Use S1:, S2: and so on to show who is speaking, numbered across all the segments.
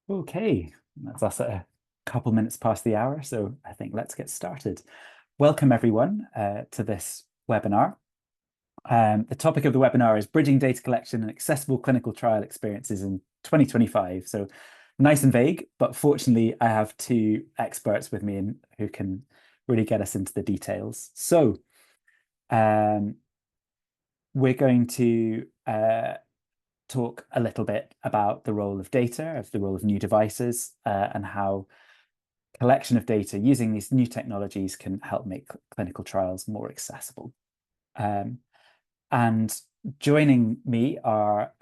S1: Okay, that's us at a couple minutes past the hour, so I think let's get started. Welcome everyone to this webinar. The topic of the webinar is bridging data collection and accessible clinical trial experiences in 2025. So nice and vague, but fortunately I have two experts with me who can really get us into the details. So um, we're going to talk a little bit about the role of data, of the role of new devices, and how collection of data using these new technologies can help make clinical trials more accessible. And joining me are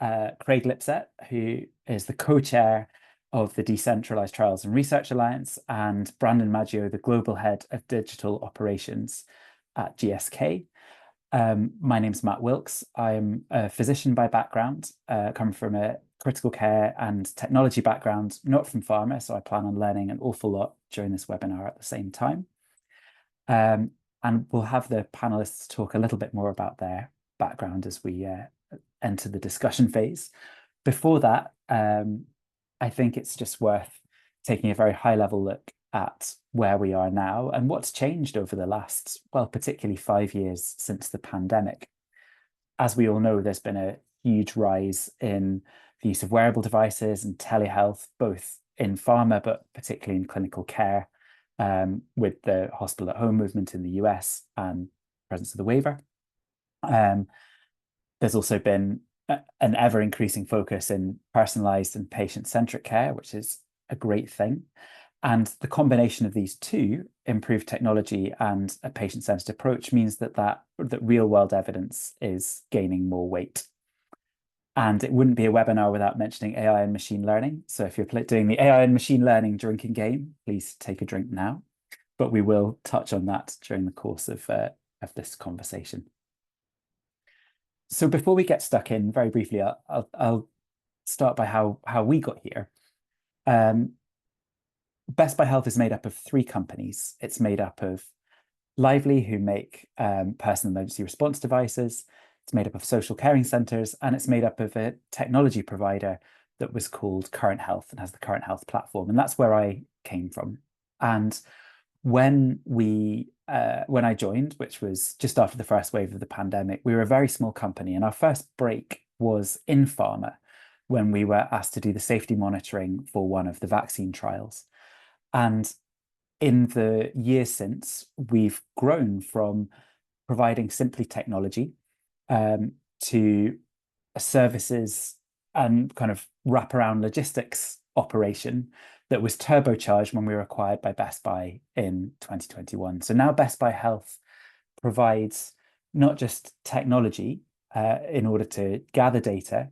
S1: Craig Lipset, who is the co-chair of the Decentralized Trials and Research Alliance, and Brandon Maggio, the global head of digital operations at GSK. My name's Matt Wilkes. I'm a physician by background, come from a critical care and technology background, not from pharma, so I plan on learning an awful lot during this webinar at the same time. And we'll have the panelists talk a little bit more about their background as we enter the discussion phase. Before that, I think it's just worth taking a very high-level look at where we are now and what's changed over the last, well, particularly 5 years since the pandemic. As we all know, there's been a huge rise in the use of wearable devices and telehealth, both in pharma, but particularly in clinical care, with the hospital at home movement in the US and presence of the waiver. There's also been an ever increasing focus in personalized and patient-centric care, which is a great thing. And the combination of these two, improved technology and a patient-centered approach, means that real-world evidence is gaining more weight. And it wouldn't be a webinar without mentioning AI and machine learning. So if you're doing the AI and machine learning drinking game, please take a drink now. But we will touch on that during the course of this conversation. So before we get stuck in, very briefly, I'll start by how we got here. Best Buy Health is made up of three companies. It's made up of Lively, who make personal emergency response devices. It's made up of social caring centres, and it's made up of a technology provider that was called Current Health and has the Current Health platform. And that's where I came from. And when I joined, which was just after the first wave of the pandemic, we were a very small company, and our first break was in pharma when we were asked to do the safety monitoring for one of the vaccine trials. And in the years since, we've grown from providing simply technology to services and kind of wraparound logistics operation that was turbocharged when we were acquired by Best Buy in 2021. So now Best Buy Health provides not just technology in order to gather data,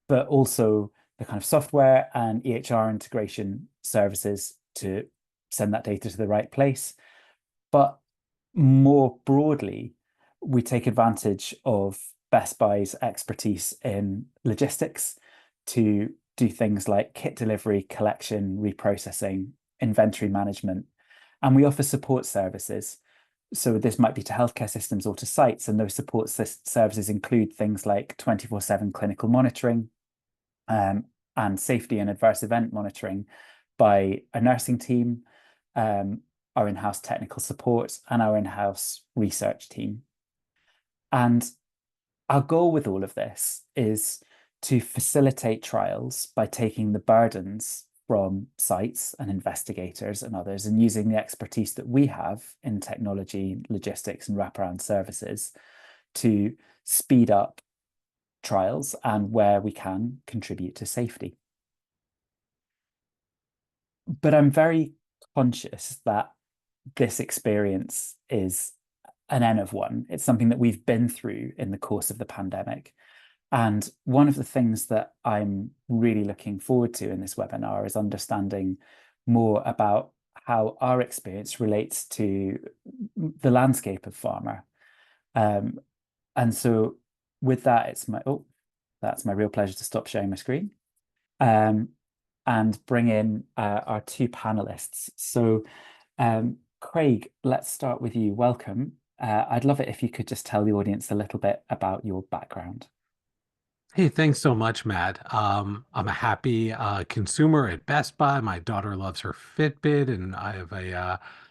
S1: but also the kind of software and EHR integration services to send that data to the right place. But more broadly, we take advantage of Best Buy's expertise in logistics to do things like kit delivery, collection, reprocessing, inventory management, and we offer support services. So this might be to healthcare systems or to sites, and those support services include things like 24/7 clinical monitoring, and safety and adverse event monitoring by a nursing team, our in-house technical support, and our in-house research team. And our goal with all of this is to facilitate trials by taking the burdens from sites and investigators and others and using the expertise that we have in technology, logistics, and wraparound services to speed up trials and, where we can, contribute to safety. But I'm very conscious that this experience is an N of one. It's something that we've been through in the course of the pandemic. And one of the things that I'm really looking forward to in this webinar is understanding more about how our experience relates to the landscape of pharma. And so with that, that's my real pleasure to stop sharing my screen and bring in our two panelists. So Craig, let's start with you. Welcome. I'd love it if you could just tell the audience a little bit about your background.
S2: Hey, thanks so much, Matt. I'm a happy consumer at Best Buy. My daughter loves her Fitbit, and I have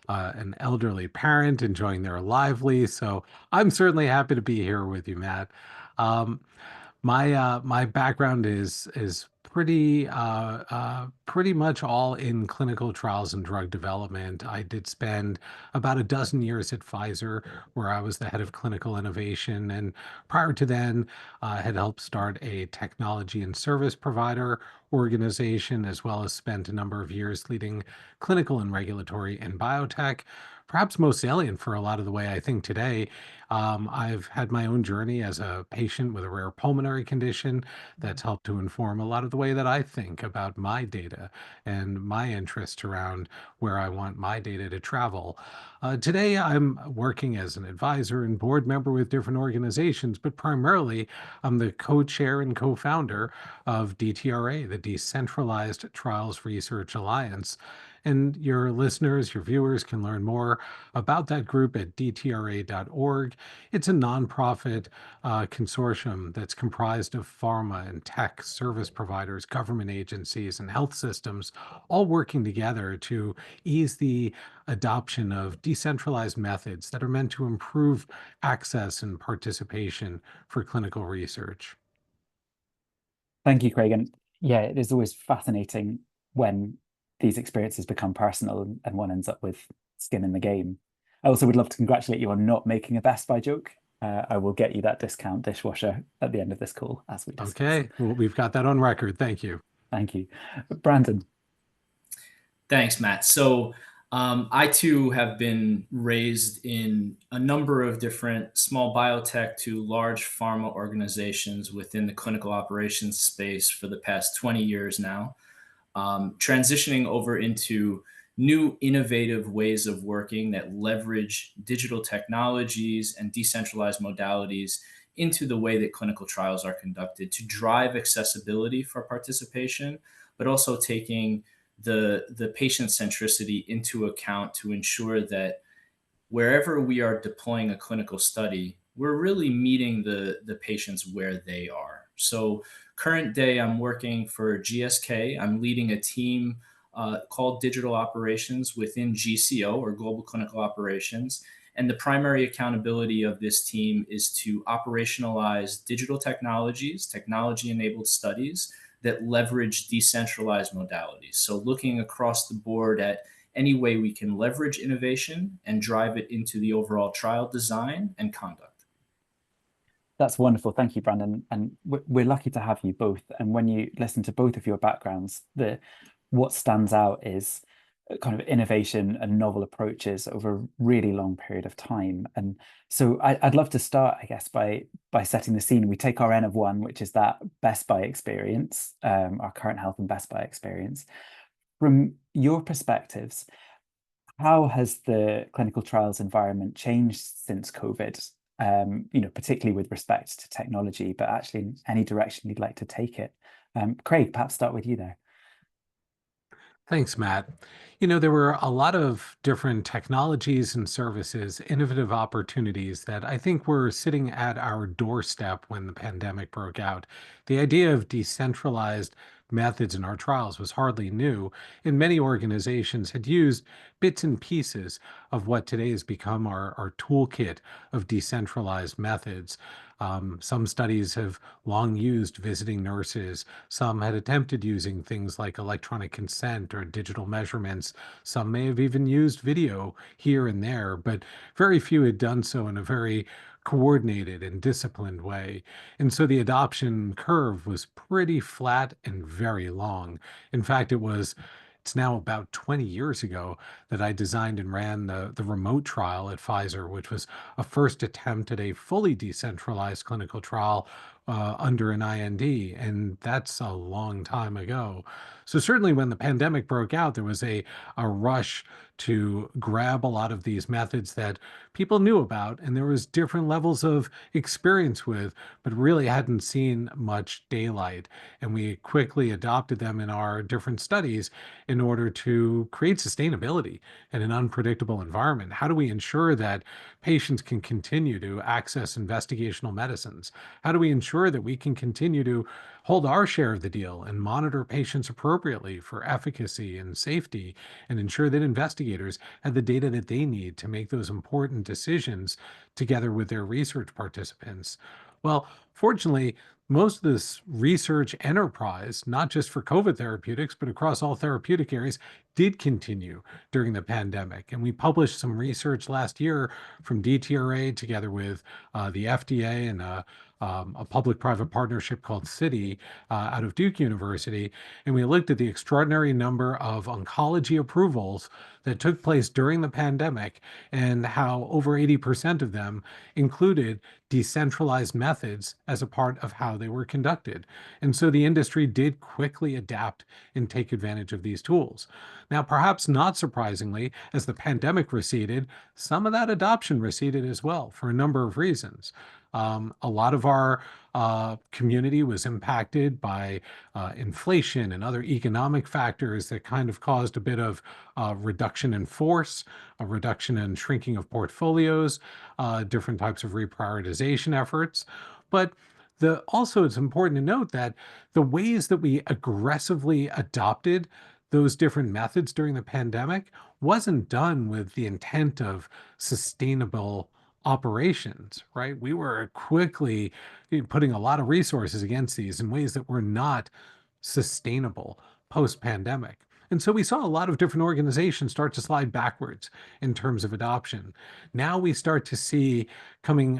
S2: an elderly parent enjoying their Lively. So I'm certainly happy to be here with you, Matt. Um, my background is pretty much all in clinical trials and drug development. I did spend about a dozen years at Pfizer, where I was the head of clinical innovation, and prior to then, I had helped start a technology and service provider organization, as well as spent a number of years leading clinical and regulatory in biotech. Perhaps most salient for a lot of the way I think today, I've had my own journey as a patient with a rare pulmonary condition that's helped to inform a lot of the way that I think about my data and my interest around where I want my data to travel. Today, I'm working as an advisor and board member with different organizations, but primarily, I'm the co chair and co founder of DTRA, the Decentralized Trials Research Alliance. And your listeners, your viewers can learn more about that group at dtra.org. It's a nonprofit consortium that's comprised of pharma and tech service providers, government agencies, and health systems, all working together to ease the adoption of decentralized methods that are meant to improve access and participation for clinical research.
S1: Thank you, Craig. And yeah, it is always fascinating when these experiences become personal and one ends up with skin in the game. I also would love to congratulate you on not making a Best Buy joke. I will get you that discount dishwasher at the end of this call, as we discussed.
S2: Okay, well, we've got that on record. Thank you.
S1: Thank you. Brandon,
S3: Thanks, Matt. I too have been raised in a number of different small biotech to large pharma organizations within the clinical operations space for the past 20 years now, transitioning over into new innovative ways of working that leverage digital technologies and decentralized modalities into the way that clinical trials are conducted to drive accessibility for participation, but also taking the patient centricity into account to ensure that wherever we are deploying a clinical study, we're really meeting the patients where they are. So, current day, I'm working for GSK. I'm leading a team called Digital Operations within GCO, or Global Clinical Operations. And the primary accountability of this team is to operationalize digital technologies, technology enabled studies that leverage decentralized modalities. So, looking across the board at any way we can leverage innovation and drive it into the overall trial design and conduct.
S1: that's wonderful. Thank you, Brandon. And we're lucky to have you both. And when you listen to both of your backgrounds, the what stands out is kind of innovation and novel approaches over a really long period of time. And so I'd love to start, I guess, by setting the scene. We take our N of one, which is that Best Buy experience, our current health and Best Buy experience. From your perspectives, how has the clinical trials environment changed since COVID? Particularly with respect to technology, but actually in any direction you'd like to take it. Craig, perhaps start with you there.
S2: Thanks, Matt. There were a lot of different technologies and services, innovative opportunities that I think were sitting at our doorstep when the pandemic broke out. The idea of decentralized methods in our trials was hardly new, and many organizations had used bits and pieces of what today has become our toolkit of decentralized methods. Some studies have long used visiting nurses. Some had attempted using things like electronic consent or digital measurements. Some may have even used video here and there, but very few had done so in a very coordinated and disciplined way. And so the adoption curve was pretty flat and very long. In fact, it's now about 20 years ago that I designed and ran the remote trial at Pfizer, which was a first attempt at a fully decentralized clinical trial under an IND. And that's a long time ago. So certainly when the pandemic broke out, there was a rush to grab a lot of these methods that people knew about and there was different levels of experience with, but really hadn't seen much daylight. And we quickly adopted them in our different studies in order to create sustainability in an unpredictable environment. How do we ensure that patients can continue to access investigational medicines? How do we ensure ensure that we can continue to hold our share of the deal and monitor patients appropriately for efficacy and safety, and ensure that investigators have the data that they need to make those important decisions together with their research participants. Well, fortunately, most of this research enterprise, not just for COVID therapeutics, but across all therapeutic areas, did continue during the pandemic. And we published some research last year from DTRA together with the FDA and a public-private partnership called CITY out of Duke University. And we looked at the extraordinary number of oncology approvals that took place during the pandemic and how over 80% of them included decentralized methods as a part of how they were conducted. And so the industry did quickly adapt and take advantage of these tools. Now, perhaps not surprisingly, as the pandemic receded, some of that adoption receded as well for a number of reasons. A lot of our community was impacted by inflation and other economic factors that kind of caused a bit of reduction in force, a reduction in shrinking of portfolios, different types of reprioritization efforts. But also, it's important to note that the ways that we aggressively adopted those different methods during the pandemic wasn't done with the intent of sustainable operations, right? We were quickly putting a lot of resources against these in ways that were not sustainable post-pandemic. And so we saw a lot of different organizations start to slide backwards in terms of adoption. Now we start to see, coming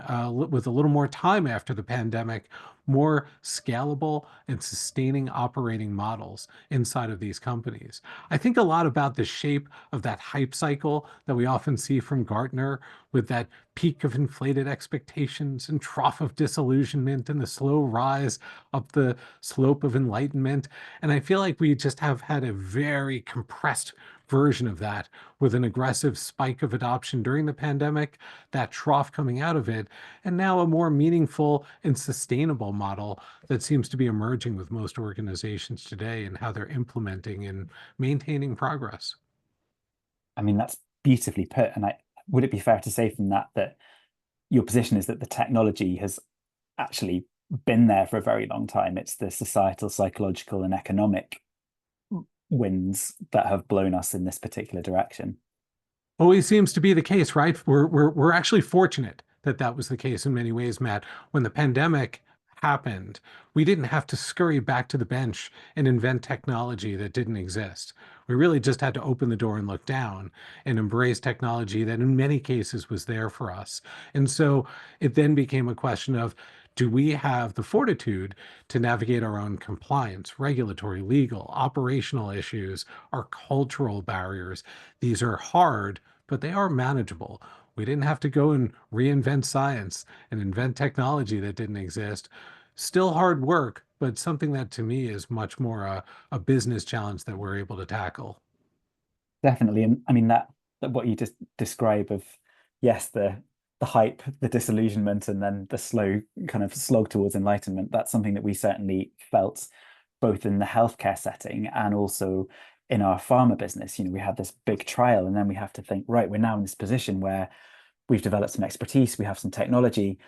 S2: with a little more time after the pandemic, more scalable and sustaining operating models inside of these companies. I think a lot about the shape of that hype cycle that we often see from Gartner, with that peak of inflated expectations and trough of disillusionment and the slow rise up the slope of enlightenment. And I feel like we just have had a very compressed version of that, with an aggressive spike of adoption during the pandemic, that trough coming out of it, and now a more meaningful and sustainable model that seems to be emerging with most organizations today and how they're implementing and maintaining progress.
S1: I mean, that's beautifully put. And would it be fair to say from that that your position is that the technology has actually been there for a very long time? It's the societal, psychological, and economic winds that have blown us in this particular direction.
S2: Always seems to be the case, right? We're actually fortunate that that was the case in many ways, Matt. When the pandemic happened, we didn't have to scurry back to the bench and invent technology that didn't exist. We really just had to open the door and look down and embrace technology that in many cases was there for us. And so it then became a question of, do we have the fortitude to navigate our own compliance, regulatory, legal, operational issues, our cultural barriers? These are hard, but they are manageable. We didn't have to go and reinvent science and invent technology that didn't exist. Still hard work, but something that to me is much more a business challenge that we're able to tackle.
S1: Definitely. And I mean, that what you just describe of, yes, the hype, the disillusionment, and then the slow kind of slog towards enlightenment, that's something that we certainly felt both in the healthcare setting and also in our pharma business. You know, we had this big trial, and then we have to think, right, we're now in this position where we've developed some expertise, we have some technology.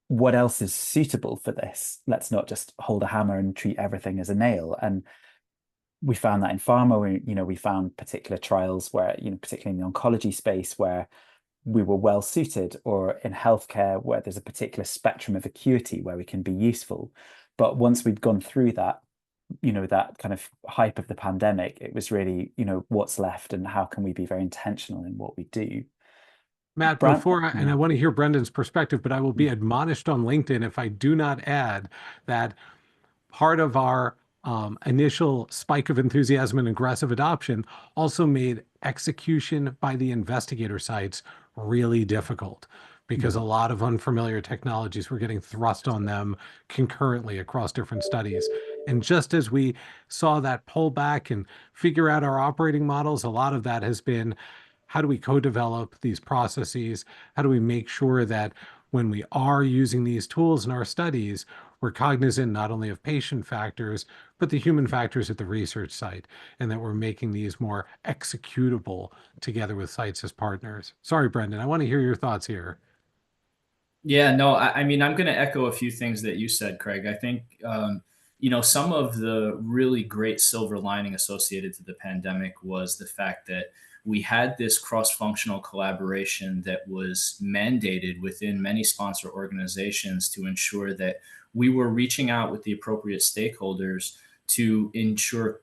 S1: What else is suitable for this? Let's not just hold a hammer and treat everything as a nail. And we found that in pharma, we found particular trials where, particularly in the oncology space, where we were well suited, or in healthcare where there's a particular spectrum of acuity where we can be useful. But once we'd gone through that, that kind of hype of the pandemic, it was really, what's left and how can we be very intentional in what we do.
S2: Matt, and I want to hear Brendan's perspective, but I will be admonished on LinkedIn if I do not add that part of our initial spike of enthusiasm and aggressive adoption also made execution by the investigator sites really difficult, because a lot of unfamiliar technologies were getting thrust on them concurrently across different studies. And just as we saw that pull back and figure out our operating models, a lot of that has been, how do we co-develop these processes? How do we make sure that when we are using these tools in our studies, we're cognizant not only of patient factors, but the human factors at the research site, and that we're making these more executable together with sites as partners. Sorry, Brendan, I want to hear your thoughts here.
S3: Yeah, no, I mean, I'm going to echo a few things that you said, Craig. I think, some of the really great silver lining associated to the pandemic was the fact that we had this cross functional collaboration that was mandated within many sponsor organizations to ensure that we were reaching out with the appropriate stakeholders to ensure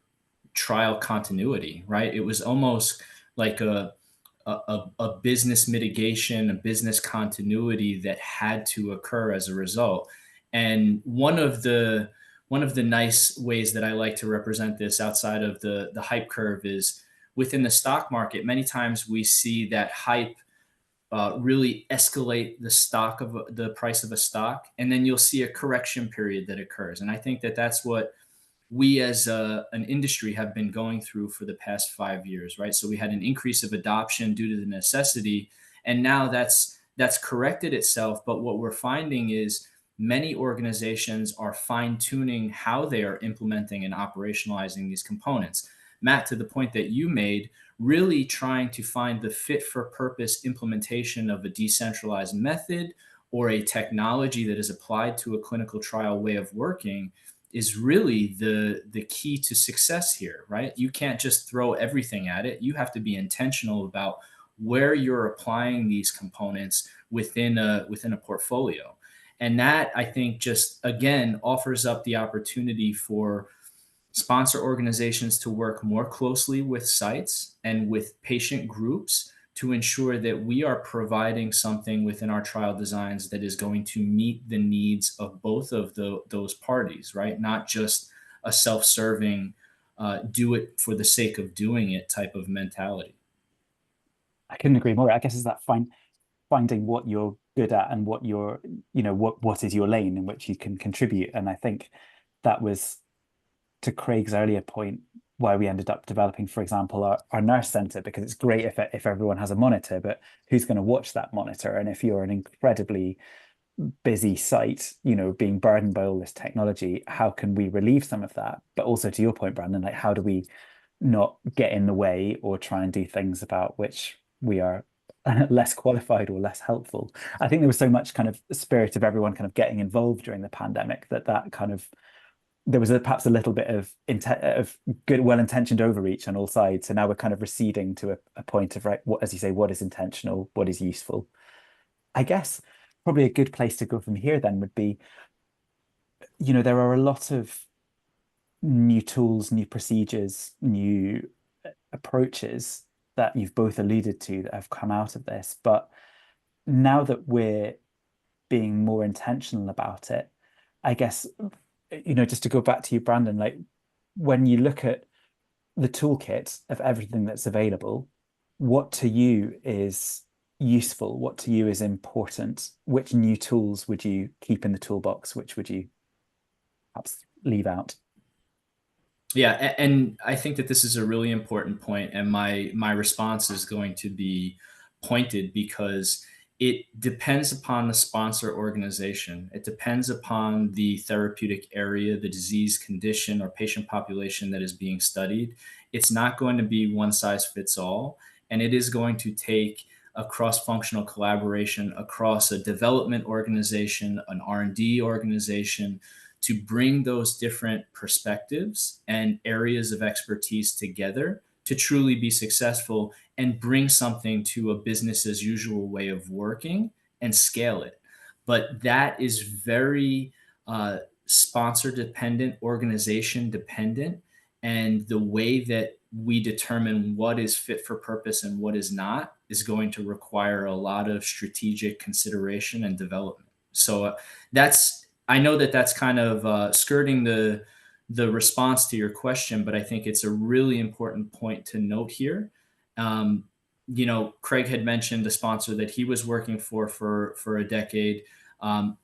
S3: trial continuity, right? It was almost like a business mitigation, a business continuity that had to occur as a result. And one of the nice ways that I like to represent this outside of the hype curve is within the stock market. Many times we see that hype really escalate the price of a stock, and then you'll see a correction period that occurs. And I think that that's what we as an industry have been going through for the past 5 years, right? So we had an increase of adoption due to the necessity, and now that's corrected itself. But what we're finding is many organizations are fine tuning how they are implementing and operationalizing these components. Matt, to the point that you made, really trying to find the fit for purpose implementation of a decentralized method or a technology that is applied to a clinical trial way of working is really the key to success here, right? You can't just throw everything at it. You have to be intentional about where you're applying these components within a portfolio. And that, I think, just again offers up the opportunity for sponsor organizations to work more closely with sites and with patient groups to ensure that we are providing something within our trial designs that is going to meet the needs of both of those parties, right? Not just a self-serving, do it for the sake of doing it type of mentality.
S1: I couldn't agree more. I guess it's that finding what you're good at and what you're, what is your lane in which you can contribute. And I think that was, to Craig's earlier point, why we ended up developing, for example, our nurse center, because it's great if everyone has a monitor, but who's going to watch that monitor? And if you're an incredibly busy site, being burdened by all this technology, how can we relieve some of that? But also, to your point, Brandon, like, how do we not get in the way or try and do things about which we are less qualified or less helpful? I think there was so much kind of spirit of everyone kind of getting involved during the pandemic that kind of, there was perhaps a little bit of good, well-intentioned overreach on all sides. So now we're kind of receding to a point of, right, what, as you say, what is intentional, what is useful. I guess probably a good place to go from here then would be, there are a lot of new tools, new procedures, new approaches that you've both alluded to that have come out of this. But now that we're being more intentional about it, I guess, just to go back to you, Brandon, like, when you look at the toolkit of everything that's available, what to you is useful? What to you is important? Which new tools would you keep in the toolbox? Which would you perhaps leave out?
S3: Yeah, and I think that this is a really important point, and my response is going to be pointed because it depends upon the sponsor organization. It depends upon the therapeutic area, the disease condition, or patient population that is being studied. It's not going to be one size fits all, and it is going to take a cross-functional collaboration across a development organization, an R&D organization, to bring those different perspectives and areas of expertise together to truly be successful and bring something to a business as usual way of working and scale it. But that is very sponsor dependent, organization dependent. And the way that we determine what is fit for purpose and what is not is going to require a lot of strategic consideration and development. So I know that that's kind of skirting the response to your question, but I think it's a really important point to note here. Um, Craig had mentioned a sponsor that he was working for a decade.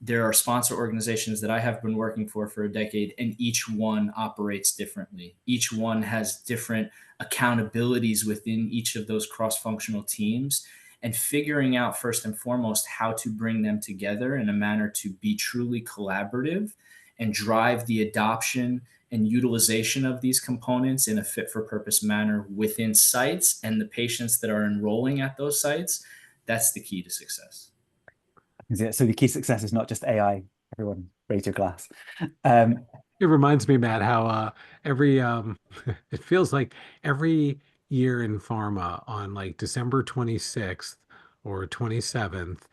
S3: There are sponsor organizations that I have been working for a decade, and each one operates differently. Each one has different accountabilities within each of those cross-functional teams, and figuring out first and foremost how to bring them together in a manner to be truly collaborative and drive the adoption and utilization of these components in a fit for purpose manner within sites and the patients that are enrolling at those sites. That's the key to success.
S1: So the key success is not just AI. Everyone raise your glass. Um,
S2: It reminds me, Matt, how every it feels like every year in pharma on like December 26th or 27th,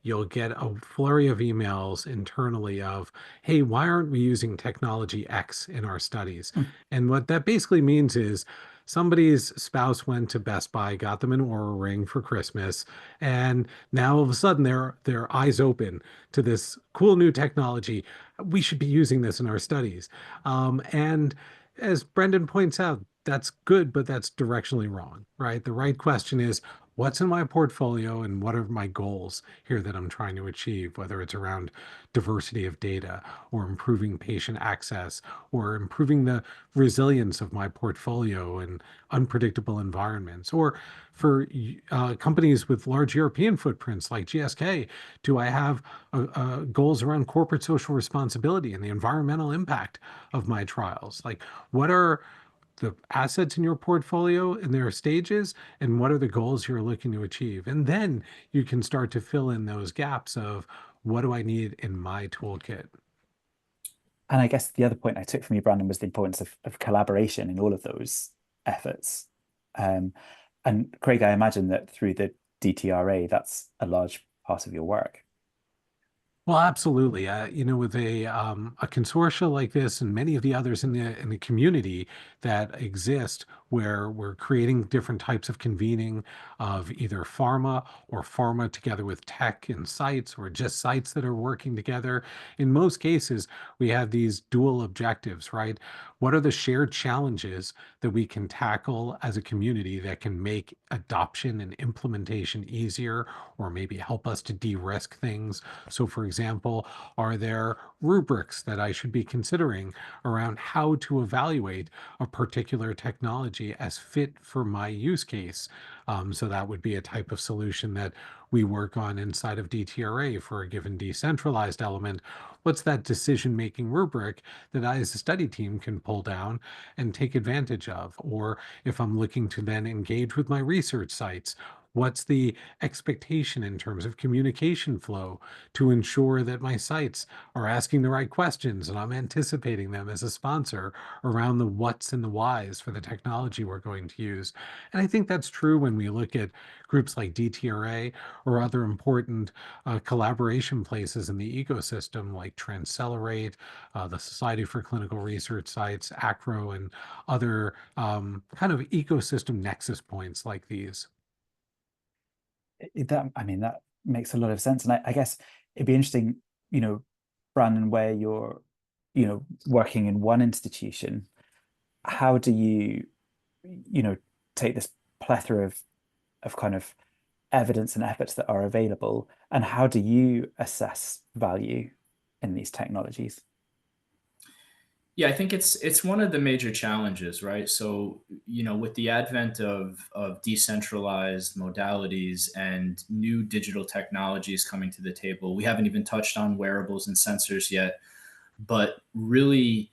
S2: you'll get a flurry of emails internally of, hey, why aren't we using technology X in our studies? And what that basically means is somebody's spouse went to Best Buy, got them an Aura ring for Christmas, and now all of a sudden their eyes open to this cool new technology. We should be using this in our studies. And as Brendan points out, that's good, but that's directionally wrong, right? The right question is, what's in my portfolio and what are my goals here that I'm trying to achieve, whether it's around diversity of data or improving patient access or improving the resilience of my portfolio in unpredictable environments, or for companies with large European footprints like GSK, do I have goals around corporate social responsibility and the environmental impact of my trials? Like, what are the assets in your portfolio and their stages, and what are the goals you're looking to achieve? And then you can start to fill in those gaps of what do I need in my toolkit?
S1: and I guess the other point I took from you, Brandon, was the importance of collaboration in all of those efforts. Um, and Craig, I imagine that through the DTRA, that's a large part of your work.
S2: Well, absolutely. With a consortia like this and many of the others in the community that exist, where we're creating different types of convening of either pharma or pharma together with tech and sites, or just sites that are working together. In most cases, we have these dual objectives, right? What are the shared challenges that we can tackle as a community that can make adoption and implementation easier, or maybe help us to de-risk things? So, for example, are there rubrics that I should be considering around how to evaluate a particular technology as fit for my use case? So that would be a type of solution that we work on inside of DTRA for a given decentralized element. What's that decision-making rubric that I, as a study team, can pull down and take advantage of? Or if I'm looking to then engage with my research sites, what's the expectation in terms of communication flow to ensure that my sites are asking the right questions and I'm anticipating them as a sponsor around the what's and the whys for the technology we're going to use? And I think that's true when we look at groups like DTRA or other important collaboration places in the ecosystem like Transcelerate, the Society for Clinical Research Sites, ACRO, and other kind of ecosystem nexus points like these.
S1: That makes a lot of sense. And I guess it'd be interesting, Brandon, where you're, working in one institution, how do you, take this plethora of kind of evidence and efforts that are available, and how do you assess value in these technologies?
S3: Yeah, I think it's one of the major challenges, right? So, with the advent of decentralized modalities and new digital technologies coming to the table, we haven't even touched on wearables and sensors yet, but really,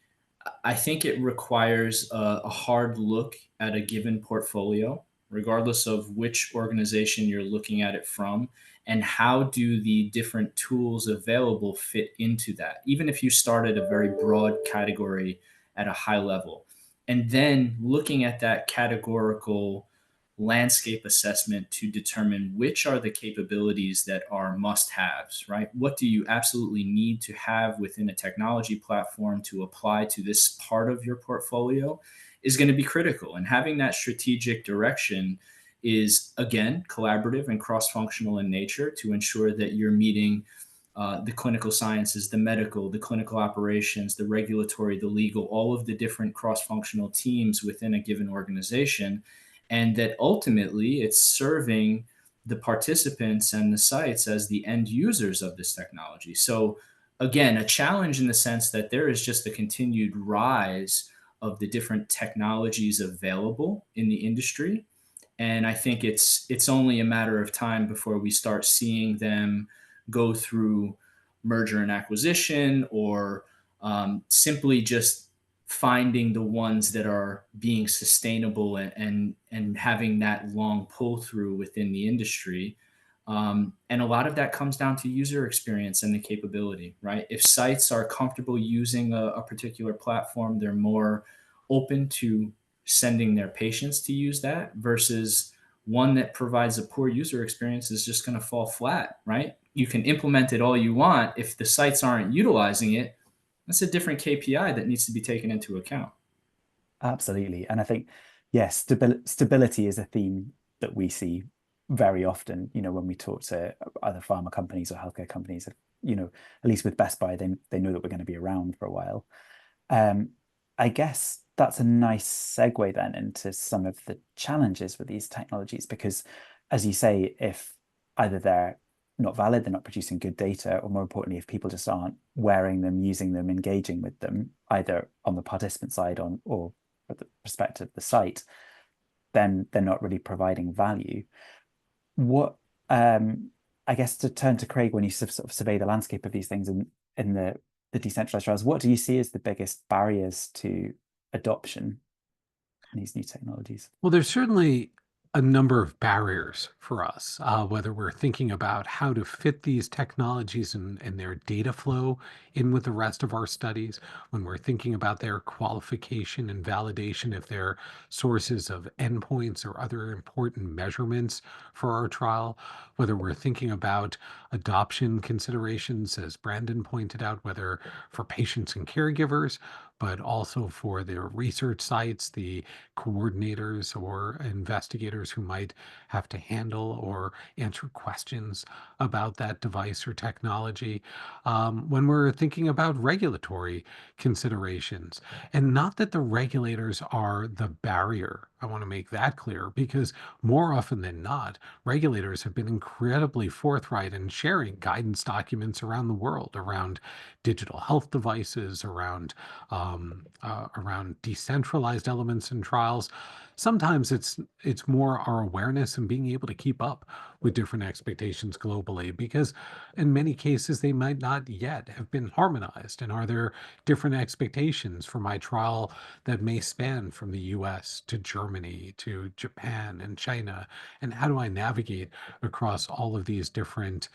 S3: I think it requires a hard look at a given portfolio, regardless of which organization you're looking at it from, and how do the different tools available fit into that, even if you start at a very broad category at a high level. And then looking at that categorical landscape assessment to determine which are the capabilities that are must haves, right? What do you absolutely need to have within a technology platform to apply to this part of your portfolio is going to be critical. And having that strategic direction is, again, collaborative and cross functional in nature to ensure that you're meeting the clinical sciences, the medical, the clinical operations, the regulatory, the legal, all of the different cross functional teams within a given organization, and that ultimately it's serving the participants and the sites as the end users of this technology. So, again, a challenge in the sense that there is just a continued rise of the different technologies available in the industry. And I think it's only a matter of time before we start seeing them go through merger and acquisition, or simply just finding the ones that are being sustainable and having that long pull through within the industry. And a lot of that comes down to user experience and the capability, right? If sites are comfortable using a particular platform, they're more open to sending their patients to use that, versus one that provides a poor user experience is just going to fall flat, right? You can implement it all you want. If the sites aren't utilizing it, that's a different KPI that needs to be taken into account.
S1: Absolutely. And I think, yes, stability is a theme that we see very often, when we talk to other pharma companies or healthcare companies, at least with Best Buy, they know that we're going to be around for a while. I guess that's a nice segue then into some of the challenges with these technologies, because as you say, if either they're not valid, they're not producing good data, or more importantly, if people just aren't wearing them, using them, engaging with them, either on the participant side or the perspective of the site, then they're not really providing value. What I guess, to turn to Craig, when you sort of survey the landscape of these things in the decentralized trials, what do you see as the biggest barriers to adoption in these new technologies?
S2: Well, there's certainly a number of barriers for us, whether we're thinking about how to fit these technologies and their data flow in with the rest of our studies, when we're thinking about their qualification and validation if they're sources of endpoints or other important measurements for our trial, whether we're thinking about adoption considerations, as Brandon pointed out, whether for patients and caregivers, but also for their research sites, the coordinators or investigators who might have to handle or answer questions about that device or technology. When we're thinking about regulatory considerations, and not that the regulators are the barrier, I want to make that clear, because more often than not, regulators have been incredibly forthright in sharing guidance documents around the world around digital health devices, around decentralized elements in trials. Sometimes it's more our awareness and being able to keep up with different expectations globally, because in many cases they might not yet have been harmonized. And are there different expectations for my trial that may span from the US to Germany to Japan and China? And how do I navigate across all of these different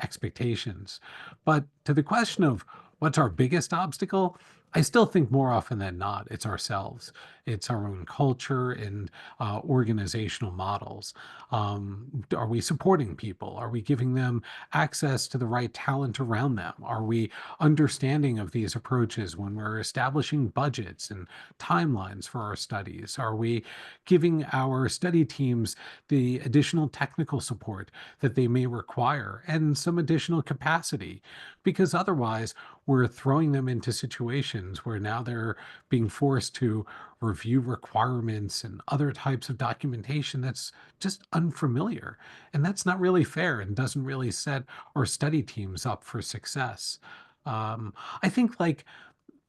S2: expectations? But to the question of what's our biggest obstacle, I still think more often than not, it's ourselves. It's our own culture and organizational models. Are we supporting people? Are we giving them access to the right talent around them? Are we understanding of these approaches when we're establishing budgets and timelines for our studies? Are we giving our study teams the additional technical support that they may require and some additional capacity? Because otherwise, we're throwing them into situations where now they're being forced to review requirements and other types of documentation that's just unfamiliar. And that's not really fair and doesn't really set our study teams up for success. I think, like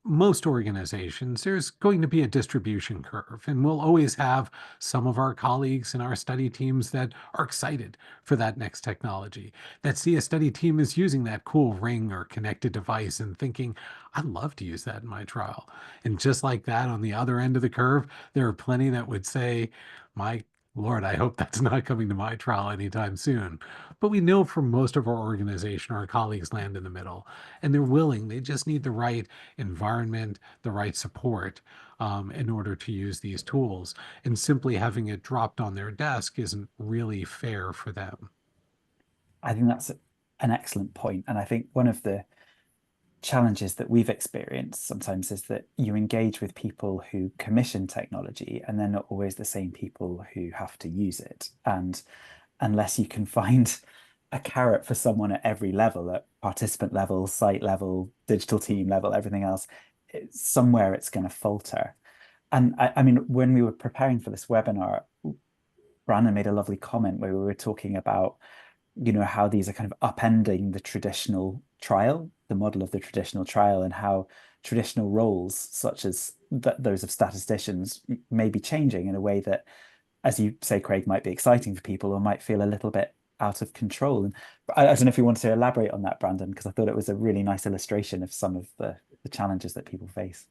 S2: most organizations, there's going to be a distribution curve, and we'll always have some of our colleagues in our study teams that are excited for that next technology, that see a study team is using that cool ring or connected device and thinking, I'd love to use that in my trial. And just like that, on the other end of the curve, there are plenty that would say, my Lord, I hope that's not coming to my trial anytime soon. But we know from most of our organization, our colleagues land in the middle, and they're willing. They just need the right environment, the right support in order to use these tools. And simply having it dropped on their desk isn't really fair for them.
S1: I think that's an excellent point. And I think one of the challenges that we've experienced sometimes is that you engage with people who commission technology, and they're not always the same people who have to use it. And unless you can find a carrot for someone at every level, at participant level, site level, digital team level, everything else, somewhere it's going to falter. And I mean, when we were preparing for this webinar, Brandon made a lovely comment where we were talking about, how these are kind of upending the traditional trial, the model of the traditional trial, and how traditional roles, such as those of statisticians, may be changing in a way that, as you say, Craig, might be exciting for people or might feel a little bit out of control. And I don't know if you want to elaborate on that, Brandon, because I thought it was a really nice illustration of some of the challenges that people face.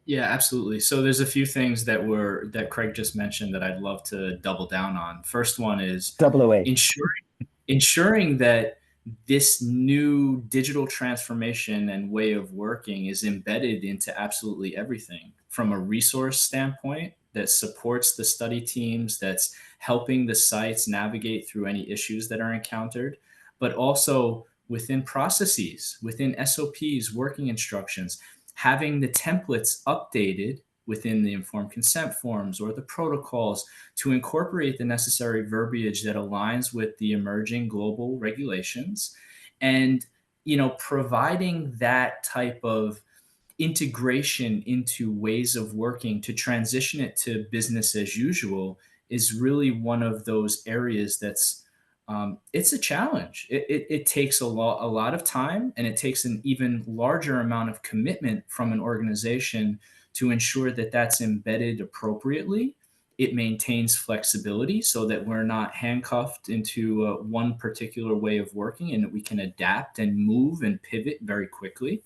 S3: Yeah, absolutely. So there's a few things that Craig just mentioned that I'd love to double down on. First one is
S1: Double away.
S3: ensuring ensuring that this new digital transformation and way of working is embedded into absolutely everything from a resource standpoint that supports the study teams, that's helping the sites navigate through any issues that are encountered, but also within processes, within SOPs, working instructions, having the templates updated within the informed consent forms or the protocols to incorporate the necessary verbiage that aligns with the emerging global regulations, and providing that type of integration into ways of working to transition it to business as usual is really one of those areas that's it's a challenge. It takes a lot of time, and it takes an even larger amount of commitment from an organization to ensure that that's embedded appropriately. It maintains flexibility so that we're not handcuffed into one particular way of working, and that we can adapt and move and pivot very quickly.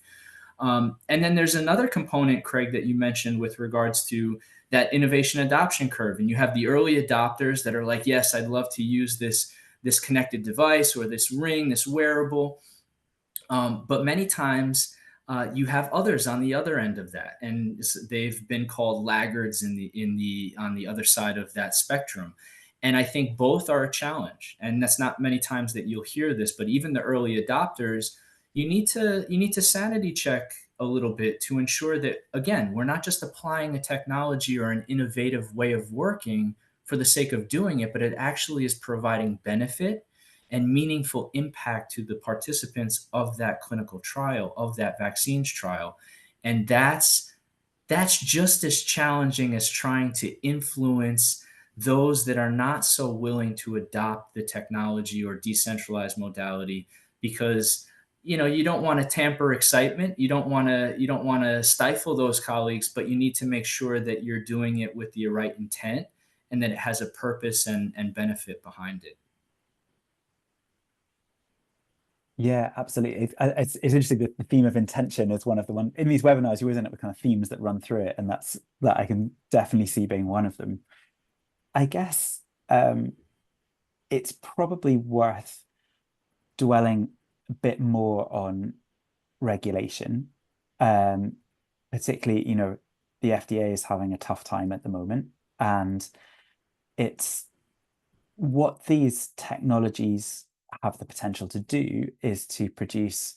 S3: And then there's another component, Craig, that you mentioned with regards to that innovation adoption curve. And you have the early adopters that are like, yes, I'd love to use this connected device or this ring, this wearable. But many times you have others on the other end of that, and they've been called laggards on the other side of that spectrum. And I think both are a challenge, and that's not many times that you'll hear this. But even the early adopters, you need to sanity check a little bit to ensure that, again, we're not just applying a technology or an innovative way of working for the sake of doing it, but it actually is providing benefit and meaningful impact to the participants of that clinical trial, of that vaccines trial. And that's just as challenging as trying to influence those that are not so willing to adopt the technology or decentralized modality, because you don't want to tamper excitement, you don't want to stifle those colleagues, but you need to make sure that you're doing it with the right intent and that it has a purpose and benefit behind it.
S1: Yeah, absolutely. It's interesting that the theme of intention is one of the one in these webinars. You always end up with kind of themes that run through it, and that I can definitely see being one of them. I guess it's probably worth dwelling a bit more on regulation. Particularly, the FDA is having a tough time at the moment, and it's what these technologies have the potential to do is to produce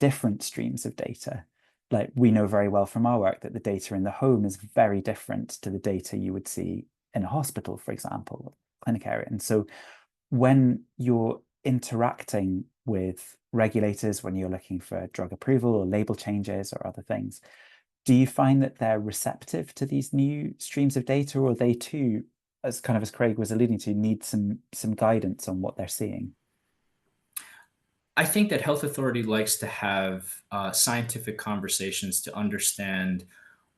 S1: different streams of data. Like, we know very well from our work that the data in the home is very different to the data you would see in a hospital, for example, clinic area. And so when you're interacting with regulators, when you're looking for drug approval or label changes or other things, do you find that they're receptive to these new streams of data, or they too, as Craig was alluding to, need some guidance on what they're seeing?
S3: I think that health authority likes to have scientific conversations to understand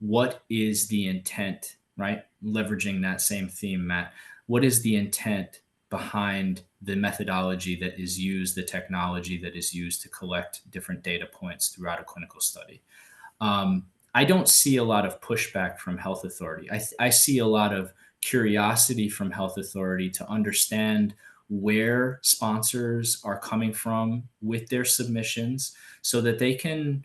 S3: what is the intent, right? Leveraging that same theme, Matt. What is the intent behind the methodology that is used, the technology that is used to collect different data points throughout a clinical study? I don't see a lot of pushback from health authority. I see a lot of curiosity from health authority to understand where sponsors are coming from with their submissions so that they can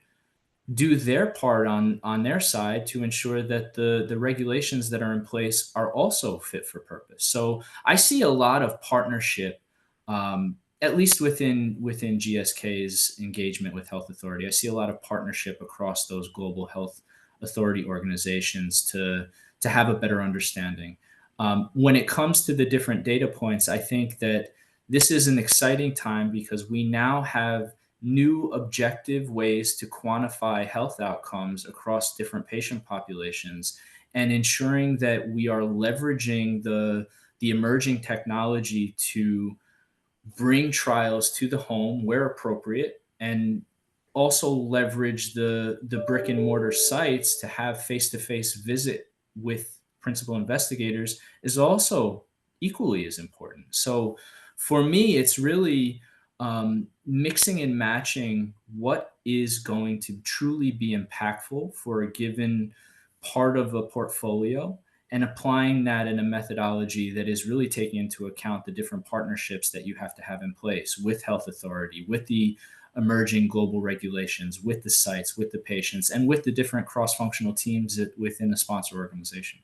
S3: do their part on their side to ensure that the regulations that are in place are also fit for purpose. So I see a lot of partnership, at least within GSK's engagement with health authority. I see a lot of partnership across those global health authority organizations to have a better understanding. When it comes to the different data points, I think that this is an exciting time because we now have new objective ways to quantify health outcomes across different patient populations, and ensuring that we are leveraging the emerging technology to bring trials to the home where appropriate, and also leverage the brick and mortar sites to have face-to-face visit with principal investigators is also equally as important. So for me, it's really mixing and matching what is going to truly be impactful for a given part of a portfolio, and applying that in a methodology that is really taking into account the different partnerships that you have to have in place with health authority, with the emerging global regulations, with the sites, with the patients, and with the different cross-functional teams within a sponsor organization.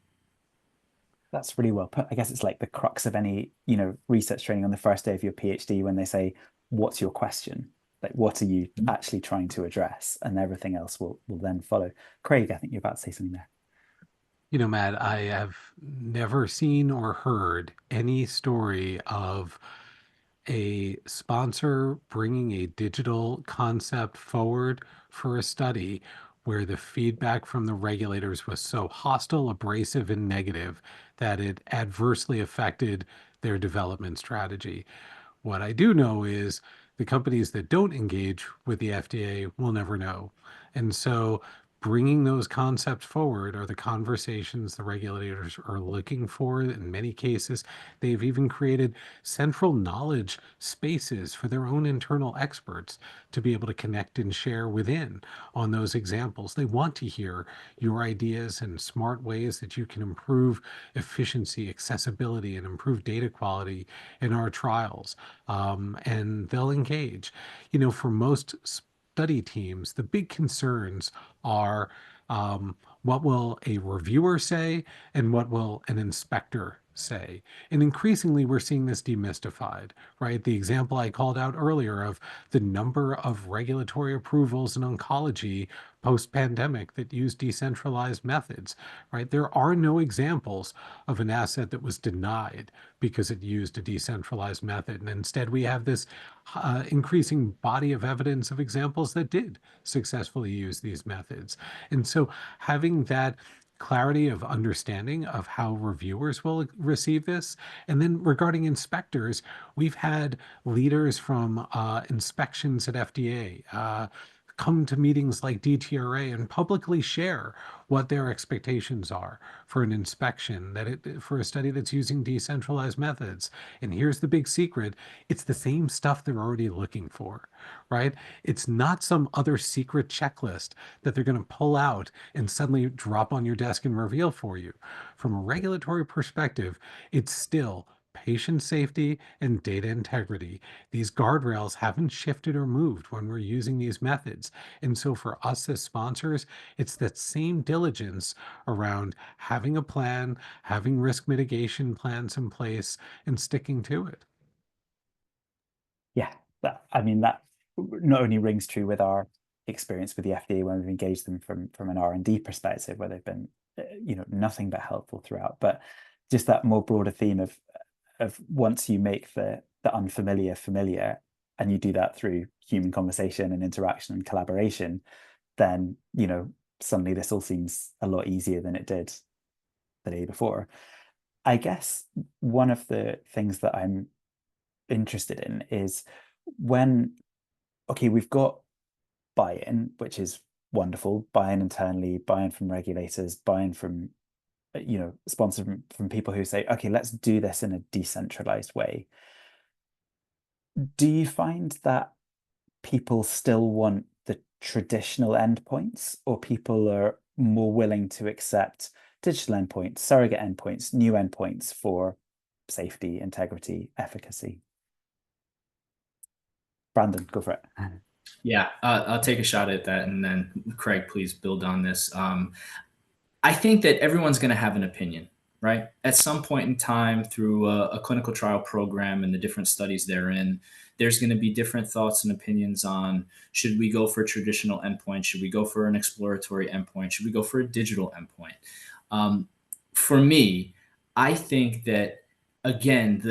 S1: That's really well put. I guess it's like the crux of any, you know, research training on the first day of your PhD when they say, what's your question? Like, what are you actually trying to address? And everything else will then follow. Craig, I think you're about to say something there.
S2: You know, Matt, I have never seen or heard any story of a sponsor bringing a digital concept forward for a study where the feedback from the regulators was so hostile, abrasive, and negative that it adversely affected their development strategy. What I do know is the companies that don't engage with the FDA will never know. And so bringing those concepts forward are the conversations the regulators are looking for. In many cases, they've even created central knowledge spaces for their own internal experts to be able to connect and share within on those examples. They want to hear your ideas and smart ways that you can improve efficiency, accessibility, and improve data quality in our trials. And they'll engage. You know, for most study teams, the big concerns are what will a reviewer say and what will an inspector say? And increasingly, we're seeing this demystified, right? The example I called out earlier of the number of regulatory approvals in oncology post-pandemic that use decentralized methods, right? There are no examples of an asset that was denied because it used a decentralized method. And instead, we have this increasing body of evidence of examples that did successfully use these methods. And so having that clarity of understanding of how reviewers will receive this. And then regarding inspectors, we've had leaders from inspections at FDA come to meetings like DTRA and publicly share what their expectations are for an inspection, for a study that's using decentralized methods. And here's the big secret: it's the same stuff they're already looking for, right? It's not some other secret checklist that they're going to pull out and suddenly drop on your desk and reveal for you. From a regulatory perspective, it's still patient safety and data integrity. These guardrails haven't shifted or moved when we're using these methods. And so for us as sponsors, it's that same diligence around having a plan, having risk mitigation plans in place, and sticking to it.
S1: Yeah, I mean, that not only rings true with our experience with the FDA when we've engaged them from an R&D perspective, where they've been, you know, nothing but helpful throughout, but just that more broader theme of once you make the unfamiliar familiar, and you do that through human conversation and interaction and collaboration, then, you know, suddenly this all seems a lot easier than it did the day before. I guess one of the things that I'm interested in is when, okay, we've got buy-in, which is wonderful, buy-in internally, buy-in from regulators, buy-in from, you know, sponsored from people who say, okay, let's do this in a decentralized way. Do you find that people still want the traditional endpoints, or people are more willing to accept digital endpoints, surrogate endpoints, new endpoints for safety, integrity, efficacy? Brandon, go for it.
S3: Yeah, I'll take a shot at that, and then Craig, please build on this. I think that everyone's going to have an opinion, right? At some point in time through a clinical trial program and the different studies therein, there's going to be different thoughts and opinions on, should we go for a traditional endpoint? Should we go for an exploratory endpoint? Should we go for a digital endpoint? For me, I think that, again,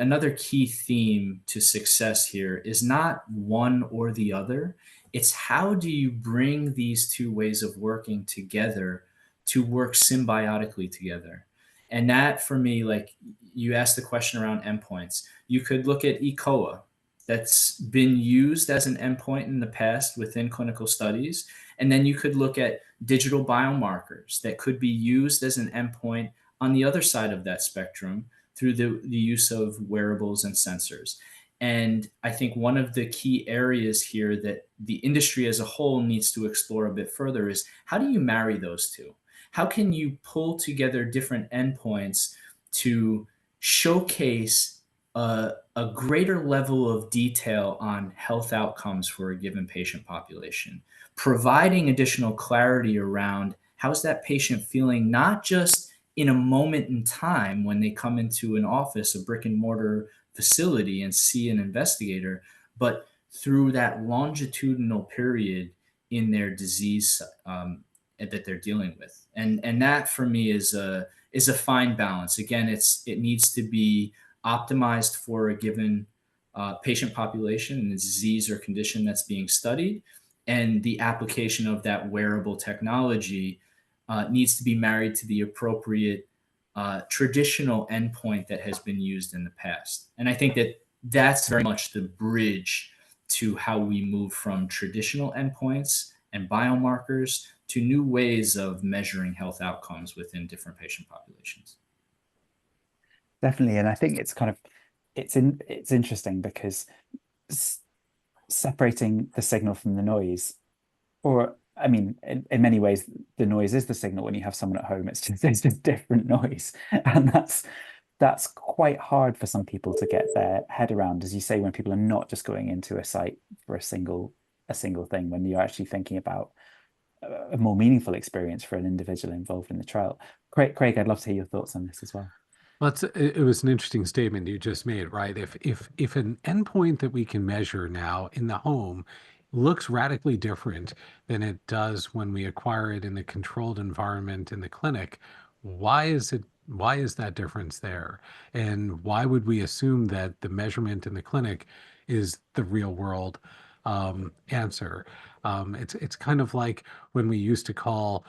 S3: another key theme to success here is not one or the other. It's how do you bring these two ways of working together to work symbiotically together. And that, for me, like you asked the question around endpoints, you could look at ECOA, that's been used as an endpoint in the past within clinical studies. And then you could look at digital biomarkers that could be used as an endpoint on the other side of that spectrum through the use of wearables and sensors. And I think one of the key areas here that the industry as a whole needs to explore a bit further is, how do you marry those two? how can you pull together different endpoints to showcase a greater level of detail on health outcomes for a given patient population, providing additional clarity around how's that patient feeling, not just in a moment in time when they come into an office, a brick and mortar facility, and see an investigator, but through that longitudinal period in their disease that they're dealing with. And that for me is a fine balance. Again, it needs to be optimized for a given patient population and the disease or condition that's being studied. And the application of that wearable technology needs to be married to the appropriate traditional endpoint that has been used in the past. And I think that that's very much the bridge to how we move from traditional endpoints and biomarkers to new ways of measuring health outcomes within different patient populations.
S1: Definitely. And I think it's kind of, it's interesting because separating the signal from the noise, or I mean, in many ways, the noise is the signal when you have someone at home. It's just different noise. And that's quite hard for some people to get their head around, as you say, when people are not just going into a site for a single thing, when you're actually thinking about a more meaningful experience for an individual involved in the trial. Craig, I'd love to hear your thoughts on this as well.
S2: Well, it was an interesting statement you just made, right? If an endpoint that we can measure now in the home looks radically different than it does when we acquire it in the controlled environment in the clinic, why is that difference there? And why would we assume that the measurement in the clinic is the real world answer? It's kind of like when we used to call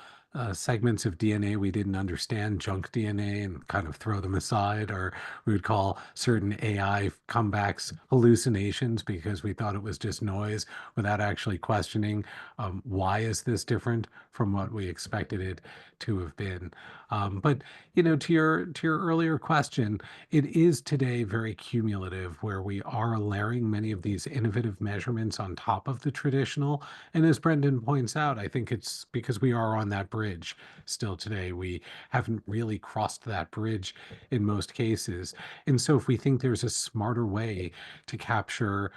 S2: segments of DNA we didn't understand junk DNA and kind of throw them aside, or we would call certain AI comebacks hallucinations because we thought it was just noise without actually questioning why is this different from what we expected it to have been. But to your earlier question, it is today very cumulative, where we are layering many of these innovative measurements on top of the traditional. And as Brendan points out, I think it's because we are on that bridge still today. We haven't really crossed that bridge in most cases. And so if we think there's a smarter way to capture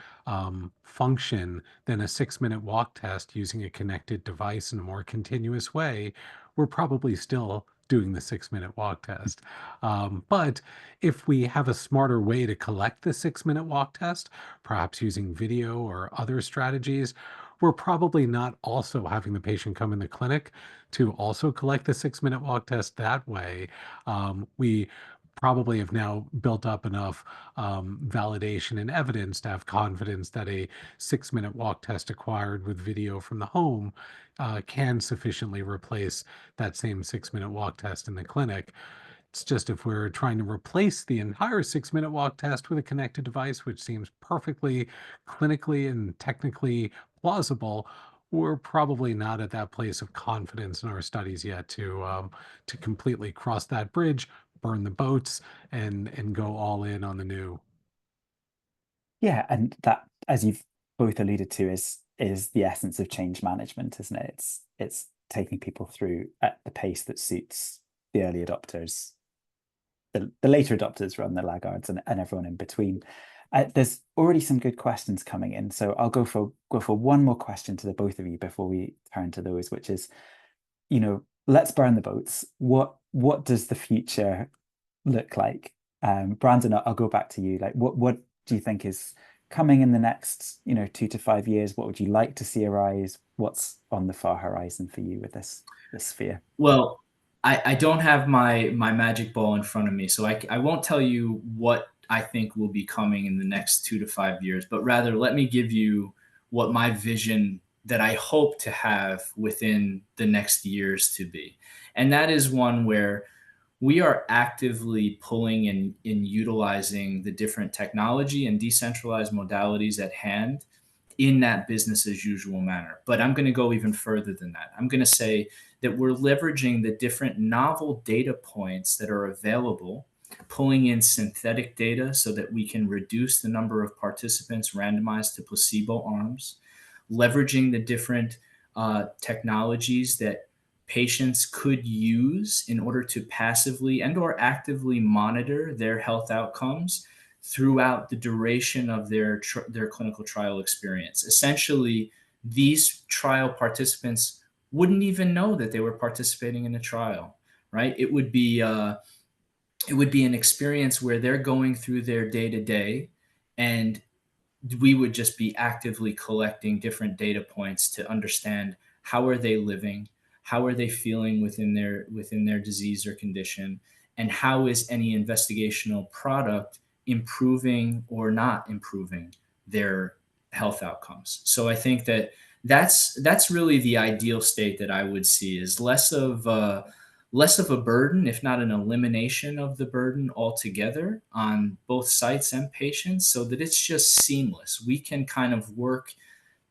S2: function than a 6-minute walk test using a connected device in a more continuous way, we're probably still doing the 6-minute walk test. But if we have a smarter way to collect the 6-minute walk test, perhaps using video or other strategies, we're probably not also having the patient come in the clinic to also collect the 6-minute walk test that way. We probably have now built up enough validation and evidence to have confidence that a 6-minute walk test acquired with video from the home can sufficiently replace that same 6-minute walk test in the clinic. It's just if we're trying to replace the entire 6-minute walk test with a connected device, which seems perfectly clinically and technically plausible, we're probably not at that place of confidence in our studies yet to completely cross that bridge, burn the boats, and go all in on the new.
S1: Yeah, and that, as you've both alluded to, is the essence of change management, isn't it? It's taking people through at the pace that suits the early adopters. The later adopters run the laggards, and everyone in between. There's already some good questions coming in, so I'll go for one more question to the both of you before we turn to those, which is, let's burn the boats. What does the future look like? Brandon, I'll go back to you. Like, what do you think is coming in the next 2 to 5 years? What would you like to see arise? What's on the far horizon for you with this sphere?
S3: Well, I don't have my magic ball in front of me, so I won't tell you what I think will be coming in the next 2 to 5 years, but rather let me give you what my vision that I hope to have within the next years to be. And that is one where we are actively pulling and in utilizing the different technology and decentralized modalities at hand in that business as usual manner. But I'm going to go even further than that. I'm going to say that we're leveraging the different novel data points that are available, pulling in synthetic data so that we can reduce the number of participants randomized to placebo arms, leveraging the different technologies that patients could use in order to passively and or actively monitor their health outcomes throughout the duration of their clinical trial experience. Essentially, these trial participants wouldn't even know that they were participating in a trial, right? It would be an experience where they're going through their day to day, and we would just be actively collecting different data points to understand how are they living, how are they feeling within their disease or condition, and how is any investigational product improving or not improving their health outcomes. So I think that that's really the ideal state that I would see, is less of a burden, if not an elimination of the burden altogether on both sites and patients, so that it's just seamless. We can kind of work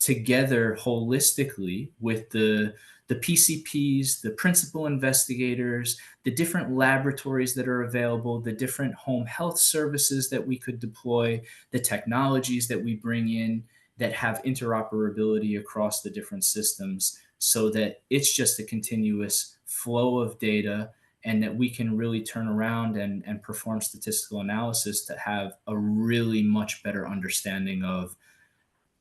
S3: together holistically with the PCPs, the principal investigators, the different laboratories that are available, the different home health services that we could deploy, the technologies that we bring in that have interoperability across the different systems, so that it's just a continuous flow of data, and that we can really turn around and perform statistical analysis to have a really much better understanding of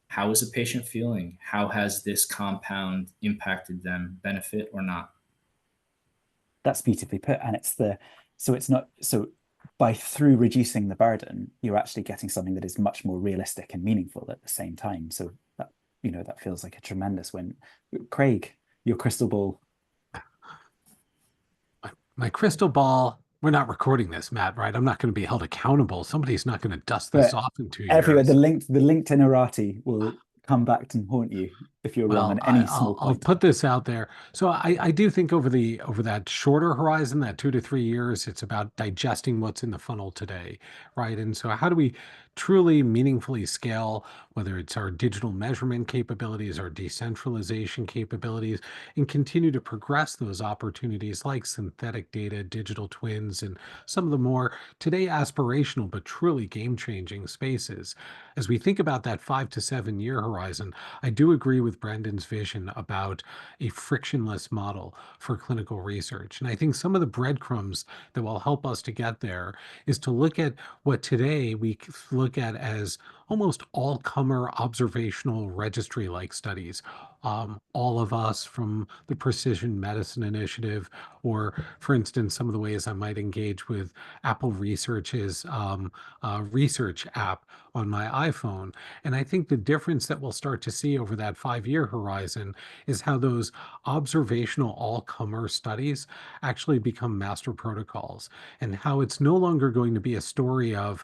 S3: how is a patient feeling? How has this compound impacted them, benefit or not?
S1: That's beautifully put. And it's not, so by through reducing the burden, you're actually getting something that is much more realistic and meaningful at the same time. So that, that feels like a tremendous win. Craig, your crystal ball.
S2: My crystal ball, we're not recording this, Matt, right? I'm not going to be held accountable. Somebody's not going to dust this
S1: But
S2: off in 2
S1: everywhere,
S2: years.
S1: the LinkedIn errati will come back to haunt you if you're wrong
S2: Well,
S1: on any small
S2: I'll
S1: point.
S2: put this out there. So I do think over that shorter horizon, that 2 to 3 years, it's about digesting what's in the funnel today, right? And so how do we truly meaningfully scale, whether it's our digital measurement capabilities, our decentralization capabilities, and continue to progress those opportunities like synthetic data, digital twins, and some of the more today aspirational but truly game-changing spaces. As we think about that 5 to 7 year horizon, I do agree with Brendan's vision about a frictionless model for clinical research. And I think some of the breadcrumbs that will help us to get there is to look at what today we look at as almost all-comer observational registry-like studies. All of us from the Precision Medicine Initiative, or for instance, some of the ways I might engage with Apple Research's research app on my iPhone. And I think the difference that we'll start to see over that 5 year horizon is how those observational all-comer studies actually become master protocols, and how it's no longer going to be a story of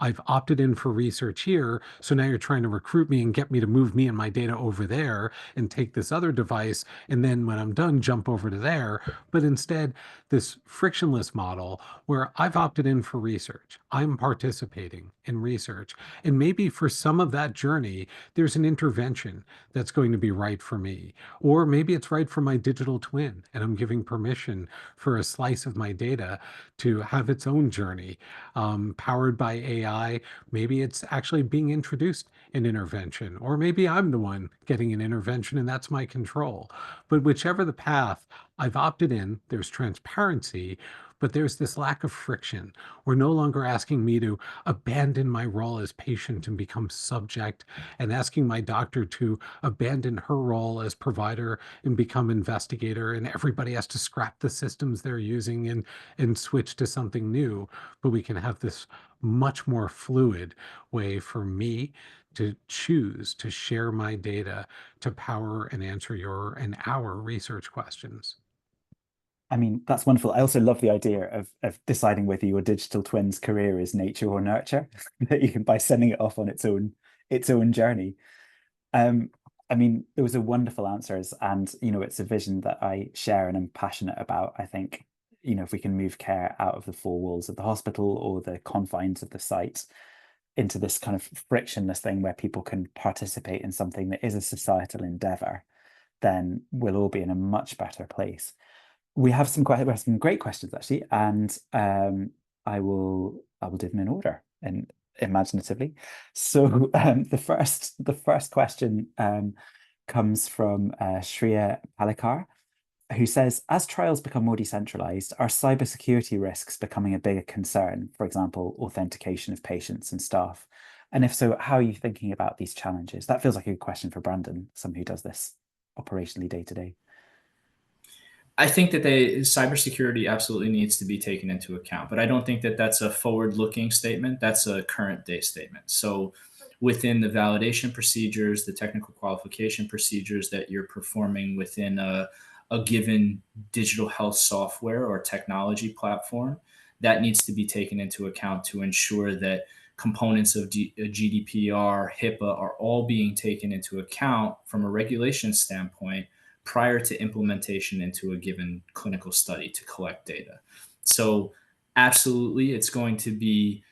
S2: I've opted in for research here, so now you're trying to recruit me and get me to move me and my data over there and take this other device, and then when I'm done, jump over to there. But instead, this frictionless model where I've opted in for research, I'm participating in research, and maybe for some of that journey, there's an intervention that's going to be right for me. Or maybe it's right for my digital twin, and I'm giving permission for a slice of my data to have its own journey, powered by AI. Maybe it's actually being introduced an intervention, or maybe I'm the one getting an intervention and that's my control. But whichever the path, I've opted in, there's transparency, but there's this lack of friction. We're no longer asking me to abandon my role as patient and become subject, and asking my doctor to abandon her role as provider and become investigator, and everybody has to scrap the systems they're using and switch to something new. But we can have this much more fluid way for me to choose to share my data to power and answer your and our research questions.
S1: I mean, that's wonderful. I also love the idea of deciding whether your digital twin's career is nature or nurture, that you can, by sending it off on its own journey. I mean, it was a wonderful answers, and it's a vision that I share and am passionate about. I think, if we can move care out of the four walls of the hospital or the confines of the site into this kind of frictionless thing where people can participate in something that is a societal endeavor, then we'll all be in a much better place. We have some great questions actually, and I will do them in order and imaginatively. So the first question comes from Shreya Palikar, who says, as trials become more decentralized, are cybersecurity risks becoming a bigger concern? For example, authentication of patients and staff. And if so, how are you thinking about these challenges? That feels like a good question for Brandon, someone who does this operationally day to day.
S3: I think that cybersecurity absolutely needs to be taken into account, but I don't think that that's a forward-looking statement. That's a current day statement. So within the validation procedures, the technical qualification procedures that you're performing within a given digital health software or technology platform, that needs to be taken into account to ensure that components of GDPR, HIPAA are all being taken into account from a regulation standpoint prior to implementation into a given clinical study to collect data. So, absolutely, it's going to be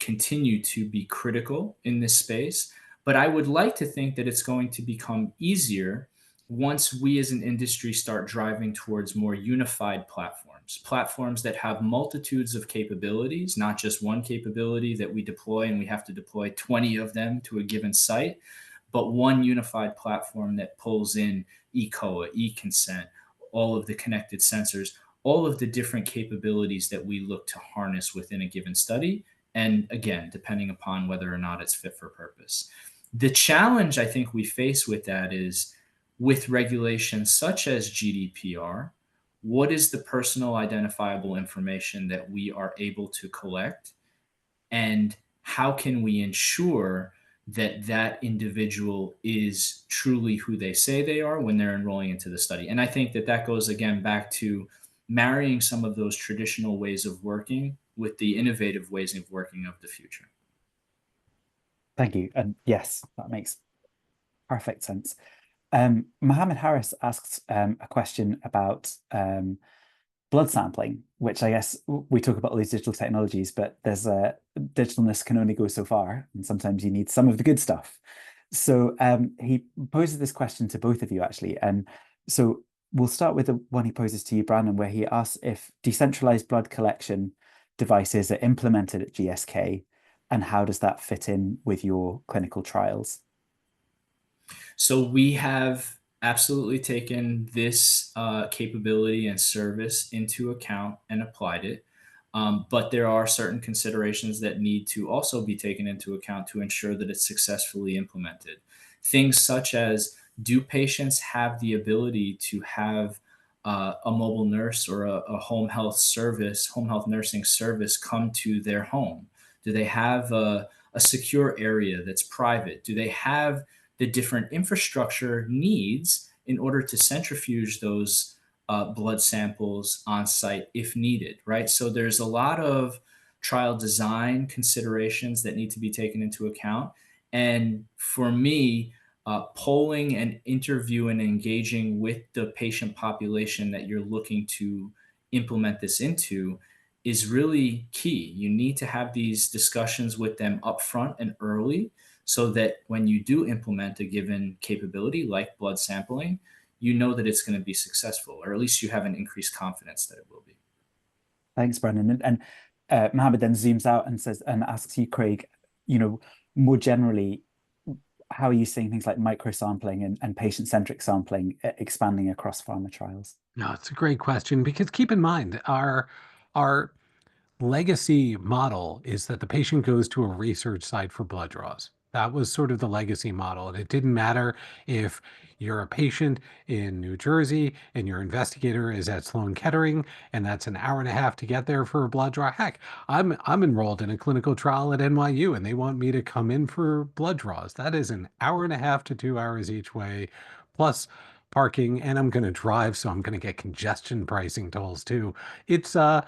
S3: continue to be critical in this space. But I would like to think that it's going to become easier once we as an industry start driving towards more unified platforms that have multitudes of capabilities, not just one capability that we deploy and we have to deploy 20 of them to a given site, but one unified platform that pulls in eCOA, eConsent, all of the connected sensors, all of the different capabilities that we look to harness within a given study. And again, depending upon whether or not it's fit for purpose. The challenge I think we face with that is with regulations such as GDPR, what is the personal identifiable information that we are able to collect? And how can we ensure that that individual is truly who they say they are when they're enrolling into the study? And I think that that goes again back to marrying some of those traditional ways of working with the innovative ways of working of the future.
S1: Thank you. And yes, that makes perfect sense. Mohammed Harris asks a question about blood sampling, which I guess we talk about all these digital technologies, but there's digitalness can only go so far, and sometimes you need some of the good stuff. So he poses this question to both of you, actually. And so we'll start with the one he poses to you, Brandon, where he asks if decentralized blood collection devices are implemented at GSK, and how does that fit in with your clinical trials?
S3: So we have absolutely taken this capability and service into account and applied it. But there are certain considerations that need to also be taken into account to ensure that it's successfully implemented. Things such as, do patients have the ability to have a mobile nurse or a home health nursing service come to their home? Do they have a secure area that's private? Do they have the different infrastructure needs in order to centrifuge those blood samples on site if needed, right? So there's a lot of trial design considerations that need to be taken into account. And for me, polling and interview and engaging with the patient population that you're looking to implement this into is really key. You need to have these discussions with them upfront and early so that when you do implement a given capability like blood sampling, you know that it's going to be successful, or at least you have an increased confidence that it will be.
S1: Thanks, Brendan. And Mohammed then zooms out and says and asks you, Craig, more generally, how are you seeing things like microsampling and patient-centric sampling expanding across pharma trials?
S2: No, it's a great question, because keep in mind our legacy model is that the patient goes to a research site for blood draws. That was sort of the legacy model. And it didn't matter if you're a patient in New Jersey and your investigator is at Sloan Kettering, and that's an hour and a half to get there for a blood draw. Heck, I'm enrolled in a clinical trial at NYU, and they want me to come in for blood draws. That is an hour and a half to 2 hours each way, plus parking, and I'm going to drive, so I'm going to get congestion pricing tolls too. It's a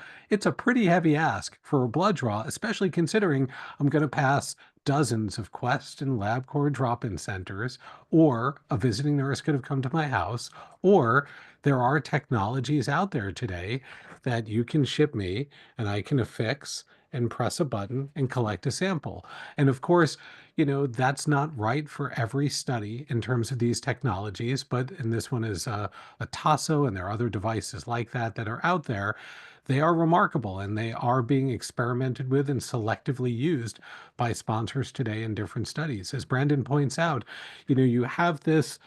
S2: pretty heavy ask for a blood draw, especially considering I'm going to pass dozens of Quest and LabCorp drop-in centers, or a visiting nurse could have come to my house, or there are technologies out there today that you can ship me and I can affix and press a button and collect a sample. And of course, that's not right for every study in terms of these technologies, and this one is a Tasso, and there are other devices like that are out there. They are remarkable, and they are being experimented with and selectively used by sponsors today in different studies. As Brandon points out, you have this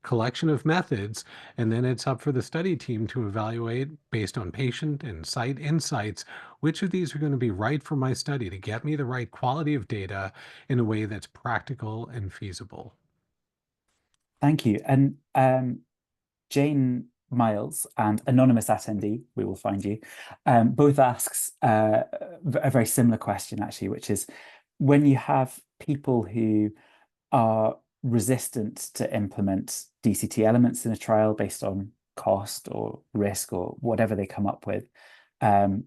S2: collection of methods, and then it's up for the study team to evaluate based on patient and site insights, which of these are going to be right for my study to get me the right quality of data in a way that's practical and feasible.
S1: Thank you. And Jane Miles and anonymous attendee, we will find you, both asks a very similar question, actually, which is when you have people who are resistant to implement DCT elements in a trial based on cost or risk or whatever they come up with, and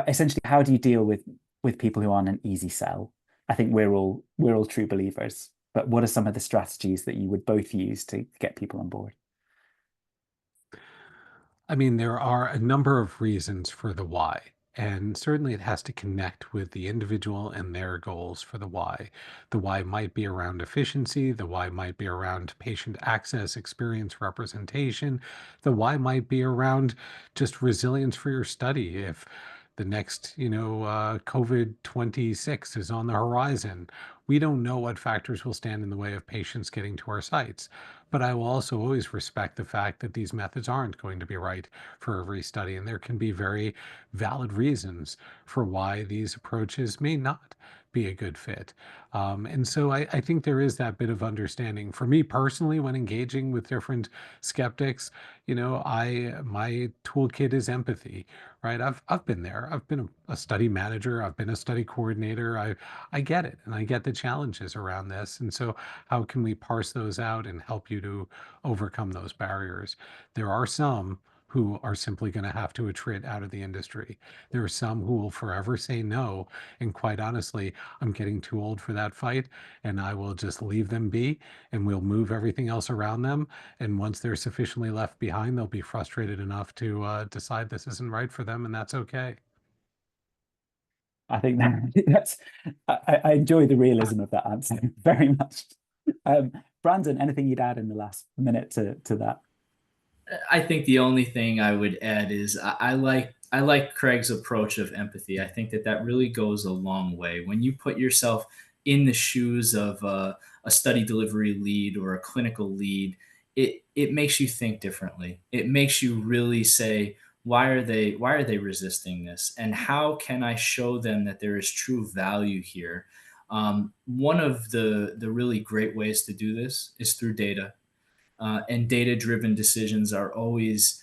S1: essentially, how do you deal with people who aren't an easy sell? I think we're all true believers, but what are some of the strategies that you would both use to get people on board?
S2: I mean, there are a number of reasons for the why, and certainly it has to connect with the individual and their goals for the why. The why might be around efficiency, the why might be around patient access, experience, representation, the why might be around just resilience for your study. If the next, COVID-26 is on the horizon, we don't know what factors will stand in the way of patients getting to our sites. But I will also always respect the fact that these methods aren't going to be right for every study, and there can be very valid reasons for why these approaches may not be a good fit. And so I think there is that bit of understanding. For me personally, when engaging with different skeptics, my toolkit is empathy, right? I've been there. I've been a study manager. I've been a study coordinator. I get it, and I get the challenges around this. And so, how can we parse those out and help you to overcome those barriers? There are some who are simply going to have to attrit out of the industry. There are some who will forever say no. And quite honestly, I'm getting too old for that fight, and I will just leave them be, and we'll move everything else around them. And once they're sufficiently left behind, they'll be frustrated enough to decide this isn't right for them, and that's okay.
S1: I think that's I enjoy the realism of that answer very much. Brandon, anything you'd add in the last minute to that?
S3: I think the only thing I would add is I like Craig's approach of empathy. I think that really goes a long way. When you put yourself in the shoes of a study delivery lead or a clinical lead, it makes you think differently. It makes you really say, why are they resisting this, and how can I show them that there is true value here? One of the really great ways to do this is through data, and data driven decisions are always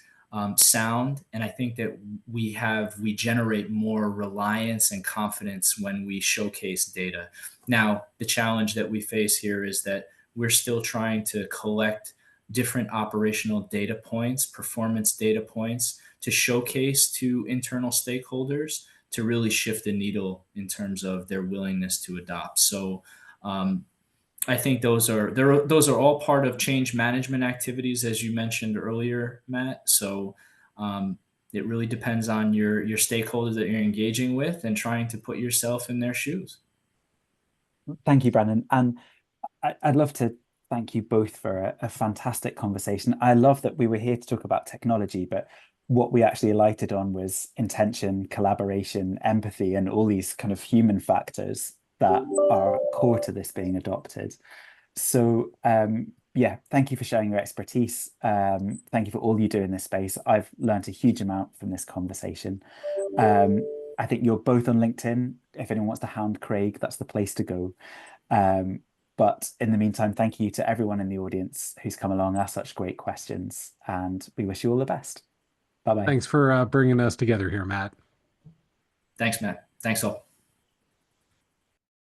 S3: sound. And I think that we generate more reliance and confidence when we showcase data. Now, the challenge that we face here is that we're still trying to collect different operational data points, performance data points to showcase to internal stakeholders to really shift the needle in terms of their willingness to adopt. So I think those are all part of change management activities, as you mentioned earlier, Matt. So it really depends on your stakeholders that you're engaging with and trying to put yourself in their shoes.
S1: Thank you, Brandon. And I'd love to thank you both for a fantastic conversation. I love that we were here to talk about technology, but what we actually alighted on was intention, collaboration, empathy, and all these kind of human factors that are core to this being adopted. So yeah, thank you for sharing your expertise. Thank you for all you do in this space. I've learned a huge amount from this conversation. I think you're both on LinkedIn. If anyone wants to hound Craig, that's the place to go. But in the meantime, thank you to everyone in the audience who's come along, asked such great questions, and we wish you all the best. Bye-bye.
S2: Thanks for bringing us together here, Matt.
S3: Thanks, Matt. Thanks all.